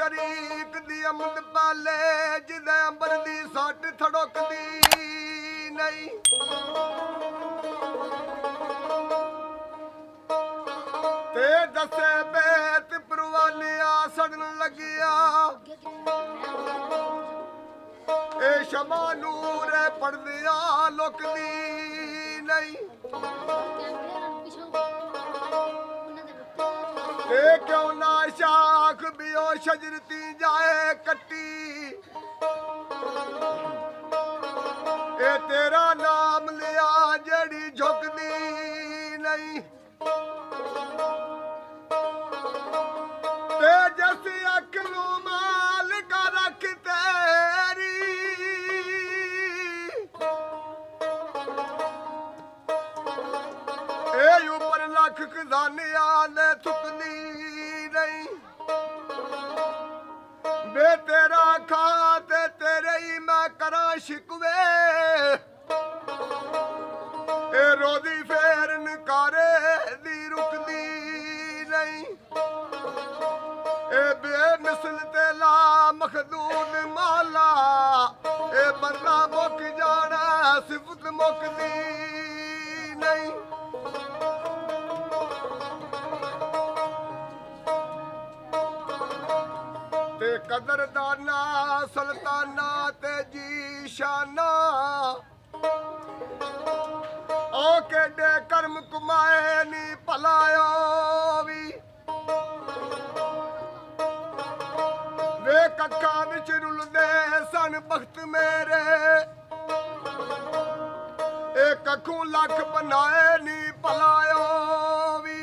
शरीक दी अमद पाले जिदे अंबर दी सट थड़कदी नहीं ते दसे बेत परवानिया सड़न लगिया ए शमा नूर पड़दिया लुकदी नहीं ते क्यों ना शाख भी ओ शजरती जाए कट्टी ए तेरा नाम लिया जड़ी झुकदी नहीं ते जैसी अकलू माल का रख तेरी ए ऊपर लख खजानिया ने थुकदी नहीं बे तेरा खाते तेरे ही मैं करा शिकवे ए रोदी फेर नकारे दी रुकदी नहीं ए बेमिसल ते ला मखदूद माला ए बंदा मुक जाना सिफत मुकदी नहीं ते कदरदाना सुल्ताना ते जी शाना ओ केडे कर्म कुमाए नी भलायो भी वे कक्खा विच रुलदे सन बख्त मेरे ए कखू लख बनाए नी भलायो भी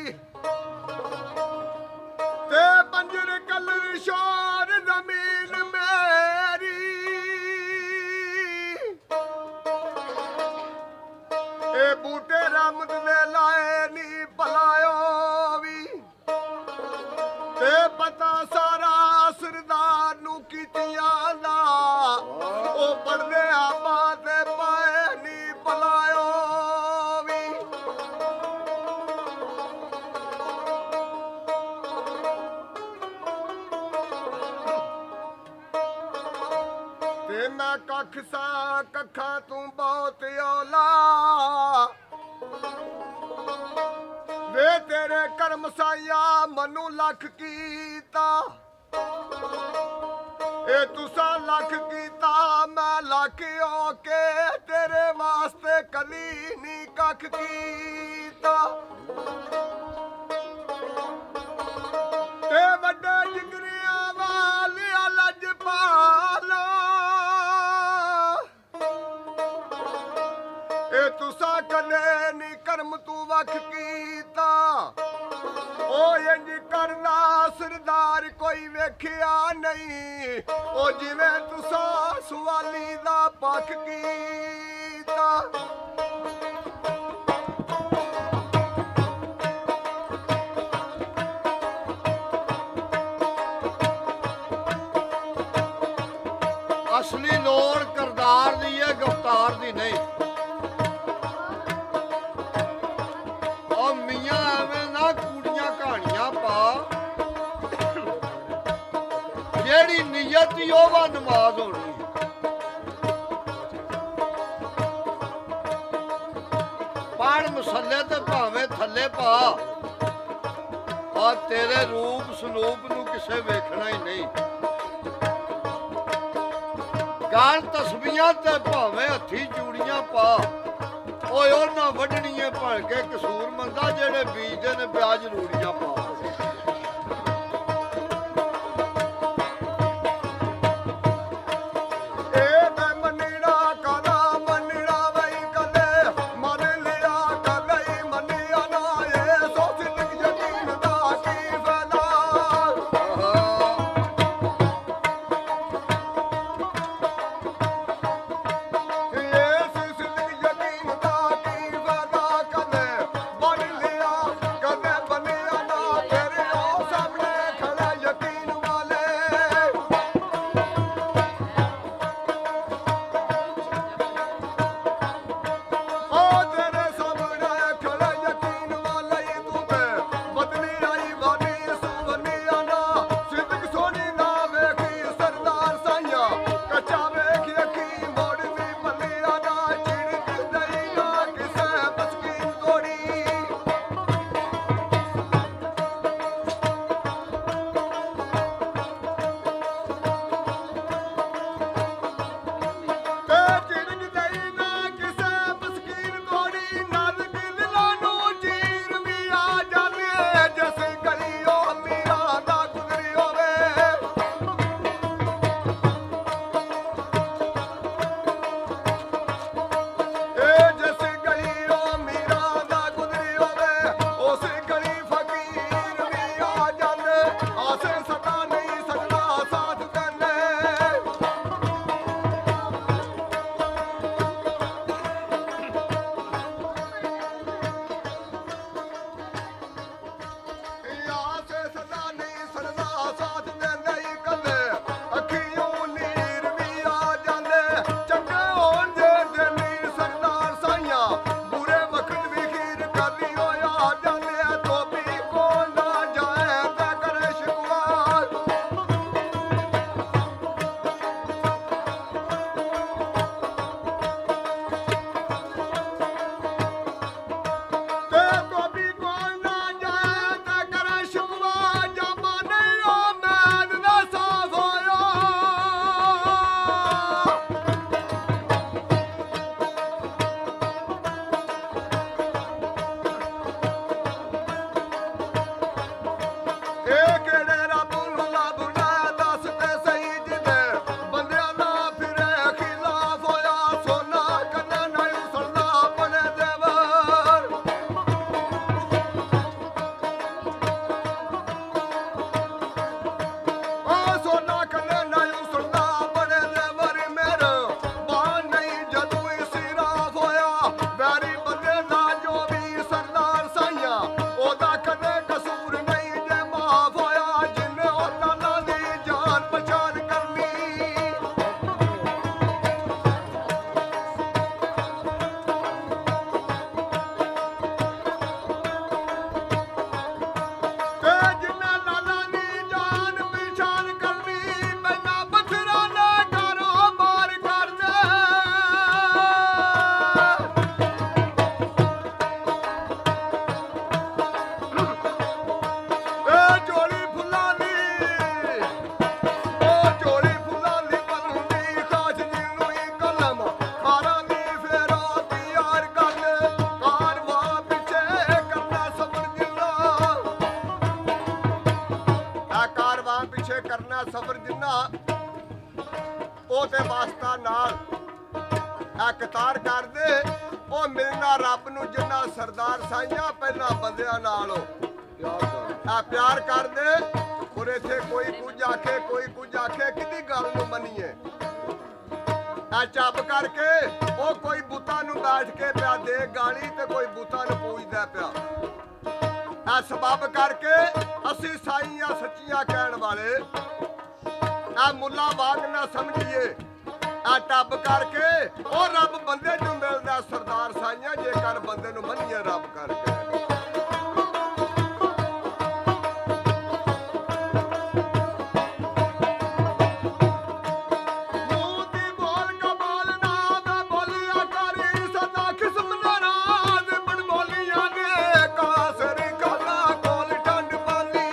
ते पंजर कलर शोर जमीन मेरी ए बूटे रामद दे लाए नी भलायो भी ते पता सारा सरदार नू कीतियां दा ओ पढ़दे आपा ते पाए नी भलायो भी ते मैं कख सा कखा तू बहुत औला वे तेरे कर्म साया मनु लख कीता ए तुसा लख कीता मैं लख ओके तेरे वास्ते कली नी कख कीता ते वड्डे जिगरिया वालिया लजपाला ए तुसा कले नी कर्म तू वख कीता ओ इंज करना सरदार कोई वेखिया नहीं ओ जिवें तुसा सवाली दा पख कीता असली लोड़ करदार दी है गफ्तार दी नहीं और मियां एवें ना कूड़ियां कहानियां पा जेड़ी नीयत ही ओवा नमाज होनी पढ़ मसले ते भावें थल्ले पा और तेरे रूप सलूप नू किसे वेखना ही नहीं गाल तस्बीहां ते भावें हथी चूड़ियां पा ओए ओना वड्डणीए भल के कसूर मंदा जेड़े बीजदे ने ब्याज रूड़ियां पा कदे बनिया ना तेरे ਜਾਂਦੇ ਧੋਬੀ ਕੋਲ ਨਾ ਜਾਏ ਤੇ ਕਰੇ ਸ਼ਿਕਵਾ ਤੇ ਧੋਬੀ ਕੋਲ ਨਾ ਜਾਏ ਤੇ ਕਰੇ ਸ਼ਿਕਵਾ ਜਾਮਾ ਨਹੀਂ ਉਹ ਮੈਦ ਦਾ ਸਾਫ ਹੋਇਆ ਇਹ ਕਿਹੜੇ ਰੱਬ ਨੂੰ ਲੱਭਣਾ ਦੱਸ ਤੇ ਸਹੀ ਜਿਹਦੇ ਬੰਦਿਆਂ ਦਾ ਫਿਰੇ ਖਿਲਾਫ ਹੋਇਆ ਸੋਨਾ ਕੰਨਾਂ ਨਾਲ ਉਸਲਦਾ ਆਪਣੇ ਦੇਵਰ ਉਹ ਸੋਨਾ ਕੰਨਾਂ ਨਾਲ ਉਸਲਦਾ ਆਪਣੇ ਦੇਵਰ ਮੇਰਾ ਬਾਣ ਨਹੀਂ ਜਦੋਂ ਇਸੇ ਰਾਫ ਹੋਇਆ ਵੈਰੀ ਬੰਦੇ ਦਾ ਜੋ ਵੀ ਸਰਦਾਰ ਸਾਈਆਂ ਉਹਦਾ ਕਦੇ ਕਸੂਰ ਨਹੀਂ ਜੇ ਮਾਫ ਹੋਇਆ ਜਿੰਨੇ ਉਹਨਾਂ ਦੀ ਜਾਨ ਪਛਾਣ ਕਰਨੀ ਤੇ ਜਿੰਨੇ ਲਾਲਾ ਦੀ ਜਾਨ ਪਛਾਣ ਕਰਨੀ ਪਹਿਲਾਂ ਬਥੇਰਾ ਨਾ ਕਾਰੋਬਾਰ ਕਰਦੇ ਏ ਝੋਲੀ ਫੁੱਲਾਂ ਦੀ ਉਹ ਝੋਲੀ ਫੁੱਲਾਂ ਦੀ ਬਣਦੀ ਖਾਸ ਜਿਹਨੂੰ ਹੀ ਕਲਮ ਖਾਰਾਂ ਦੀ ਫੇਰੋ ਤਿਆਰ ਕਰ ਕਾਰਵਾ ਪਿੱਛੇ ਕਰਨਾ ਸਬਰ ਜਿੰਨਾ ਆ ਕਾਰਵਾ ਪਿੱਛੇ ਕਰਨਾ ਸਬਰ ਜਿੰਨਾ ਉਹ ਤੇ ਵਾਸਤਾ ਨਾਲ ਆ ਕਤਾਰ ਕਰਦੇ ਉਹ ਮਿਲਣਾ ਰੱਬ ਨੂੰ ਜਿੰਨਾ ਸਰਦਾਰ ਸਾਈਆਂ ਪਹਿਲਾਂ ਬੰਦਿਆਂ ਨਾਲੋਂ ਆ ਪਿਆਰ ਕਰਦੇ ਔਰ ਇੱਥੇ ਕੋਈ ਕੁਝ ਆਖੇ ਕੋਈ ਕੁਝ ਆਖੇ ਕਿਹਦੀ ਗੱਲ ਨੂੰ ਮੰਨੀਏ ਆ ਚੱਪ ਕਰਕੇ ਉਹ ਕੋਈ ਬੁੱਤਾਂ ਨੂੰ ਬੈਠ ਕੇ ਪਿਆ ਦੇ ਗਾਲੀ ਤੇ ਕੋਈ ਬੁੱਤਾਂ ਨੂੰ ਪੂਜਦਾ ਪਿਆ ਆ ਸਬਬ ਕਰਕੇ ਅਸੀਂ ਸਾਈਆਂ ਸੱਚੀਆਂ ਕਹਿਣ ਵਾਲੇ ਆ ਮੁੱਲਾ ਵਾਂਗ ਨਾ ਸਮਝੀਏ ਆ ਟੱਬ ਕਰਕੇ ਉਹ ਰੱਬ ਬੰਦੇ ਨੂੰ ਮਿਲਦਾ ਸਰਦਾਰ ਸਾਈਆਂ ਜੇਕਰ ਬੰਦੇ ਨੂੰ ਮੰਨੀਏ ਰੱਬ ਕਰਕੇ ਮੂੰਹ ਦੀ ਬੋਲ ਕਮਾਲ ਨਾ ਮੈਂ ਬੋਲਿਆ ਕਰੀ ਸਦਾ ਕਿਸਮ ਨਾਰਾਜ਼ ਬਣ ਬੋਲੀਆਂ ਨੇ ਕਾਸਰ ਕਾਲਾ ਕੋਲ ਠੰਡ ਪਾਲੀ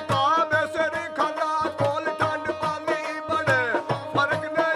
ਕਾਬੇ ਸਰੀ ਖਾਲਾ ਕੋਲ ਠੰਡ ਪਾਲੀ ਬੜੇ ਫਰਕ ਨੇ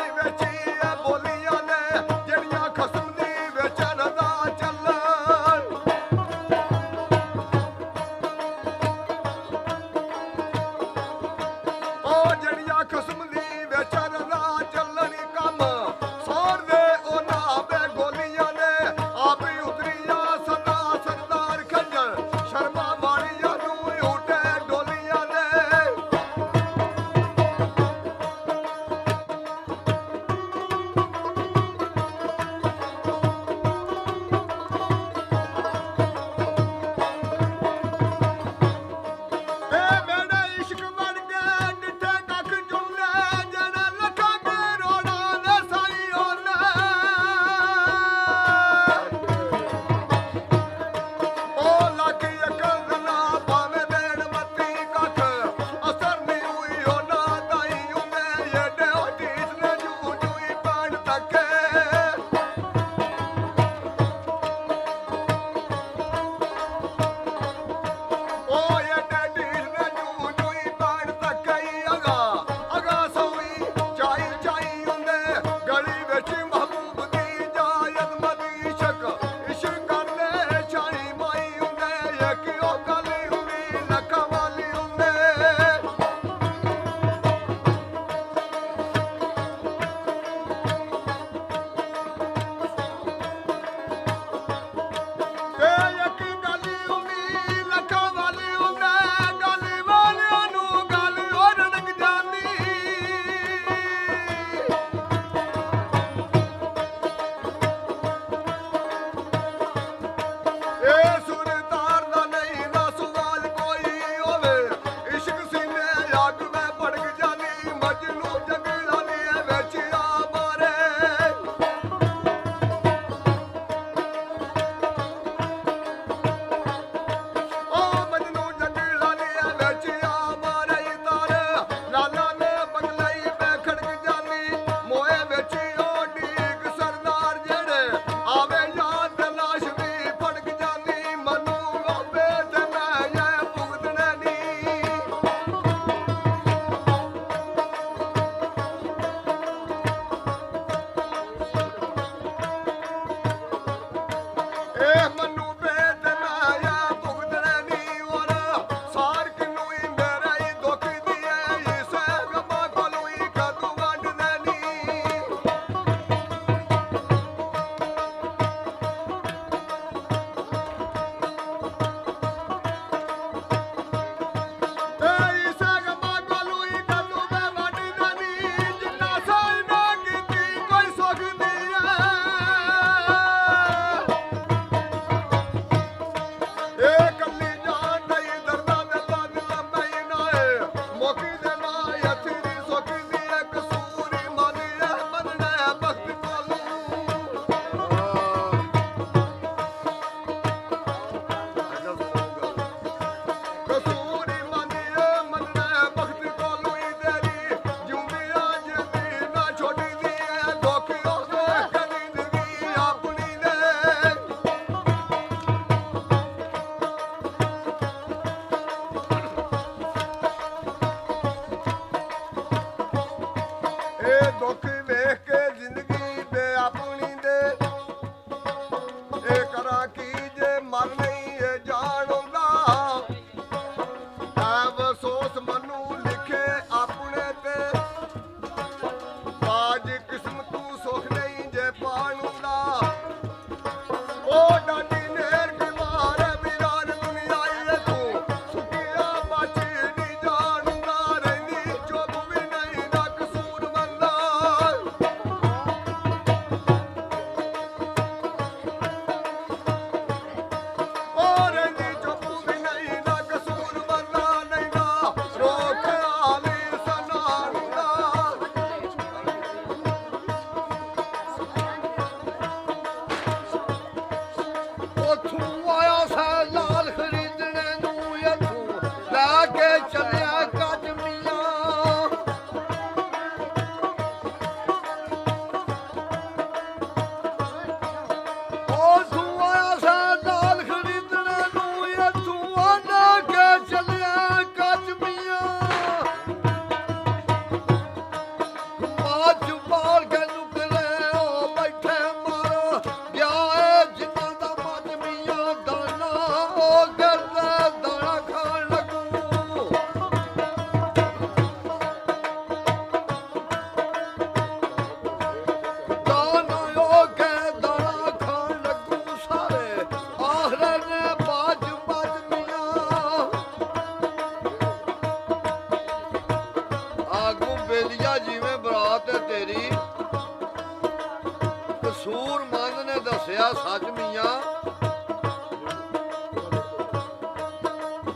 ਕਸੂਰ ਮੰਦ ਨੇ ਦੱਸਿਆ ਸੱਚ ਮੀਆਂ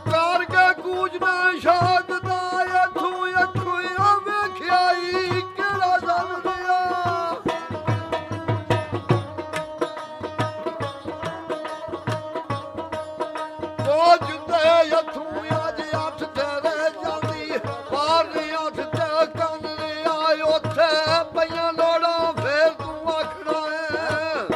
ਕਰਕੇ ਕੂਜਣਾ ਸ਼ਾਦ ਦਾ ਅੱਖੂ ਅੱਖੂ ਵੇਖਿਆਈ ਕਿਹੜਾ ਜਨਮਿਆ ਉਹ ਜੁੱਤੇ ਅੱਥੂ ਅੱਜ ਅੱਠ ਤੇਰੇ ਜਾਂਦੀ ਪਾਰ ਨਹੀਂ ਅੱਠ ਤੇ ਕੰਨ ਨਹੀਂ ਆਏ ਉੱਥੇ ਪਈਆਂ ਲੋੜਾਂ ਫੇਰ ਤੂੰ ਆਖਣਾ ਏ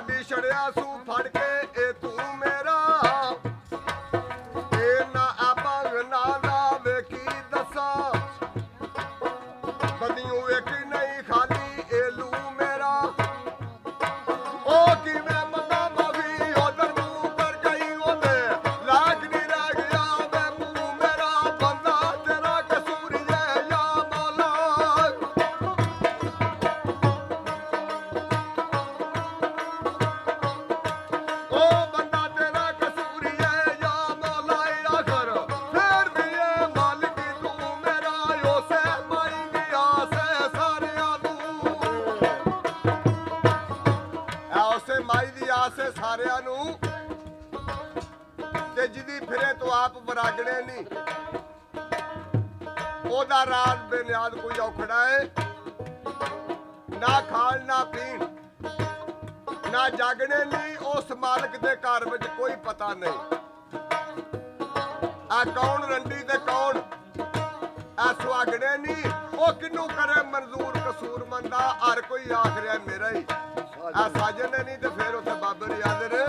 ਲਾਡੀ ਛੜਿਆ ਸੂ ਫੜ ਕੇ ਇਹ ਤੂੰ ਮੇਰਾ ਇਹ ਨਾ ਆਪਾਂ ਨਾ ਦਾ ਵੇਖੀ ਦੱਸਾਂ ਬਦੀਓ ਵੇਖੀ ਨਹੀਂ ਖਾਲੀ ਇਹ ਲੂ ਮੇਰਾ ਉਹ ਕਿਵੇਂ ਮੰਗਾ ਮਾਵੀ ਉਧਰ ਮੂੰਹ ਕਰ ਗਈ ਉਹਦੇ ਲਾਗ ਨਹੀਂ ਰਹਿ ਗਿਆ ਵੇ ਮੂੰਹ ਮੇਰਾ ਬੰਦਾ ਤੇਰਾ ਕਸੂਰ ਹੈ ਯਾ ਮੌਲਾ ਉਹ ਬੰਦਾ ਤੇਰਾ ਕਸੂਰ ਹੈ ਯਾ ਮੌਲਾ ਆਖਰ ਫੇਰ ਵੀ ਇਹ ਮਾਲਿਕ ਤੂੰ ਮੇਰਾ ਉਸੇ ਮਾਈ ਦੀ ਆਸ ਹੈ ਸਾਰਿਆਂ ਨੂੰ ਉਸੇ ਮਾਈ ਦੀ ਆਸ ਹੈ ਸਾਰਿਆਂ ਨੂੰ ਤੇ ਜਿਹਦੀ ਫਿਰੇ ਤੋਂ ਆਪ ਵਰਾਗਣੇ ਨਹੀਂ ਉਹਦਾ ਰਾਤ ਬੇਨਿਆਦ ਕੋਈ ਔਖੜਾ ਹੈ ਨਾ ਖਾਣ ਨਾ ਪੀਣ ਨਾ ਜਾਗਣੇ ਨਹੀਂ ਉਸ ਮਾਲਕ ਦੇ ਘਰ ਵਿੱਚ ਕੋਈ ਪਤਾ ਨਹੀਂ ਆ ਕੌਣ ਰੰਡੀ ਤੇ ਕੌਣ ਆ ਸੁਹਾਗਣੇ ਨਹੀਂ ਉਹ ਕਿਨੂੰ ਕਰੇ ਮਨਜ਼ੂਰ ਕਸੂਰ ਮੰਦਾ ਹਰ ਕੋਈ ਆਖ ਰਿਹਾ ਮੇਰਾ ਹੀ ਆ ਸਾਜਣ ਨੇ ਨਹੀਂ ਤੇ ਫਿਰ ਉੱਥੇ ਬਾਬੇ ਨੂੰ ਯਾਦ ਰਹੇ